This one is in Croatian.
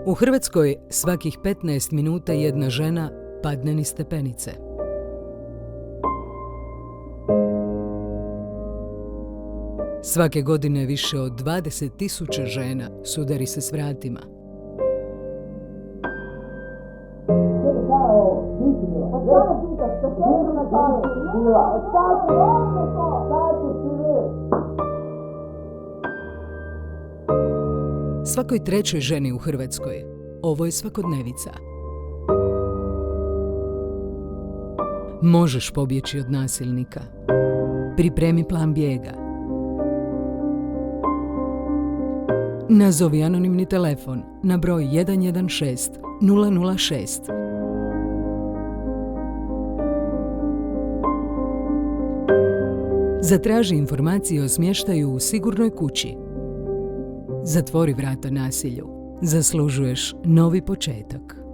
U Hrvatskoj svakih 15 minuta jedna žena padne niz stepenice. Svake godine više od 20.000 žena sudari se s vratima. Svakoj trećoj ženi u Hrvatskoj ovo je svakodnevica. Možeš pobjeći od nasilnika. Pripremi plan bijega. Nazovi anonimni telefon na broj 116 006. Zatraži informacije o smještaju u sigurnoj kući. Zatvori vrata nasilju. Zaslužuješ novi početak.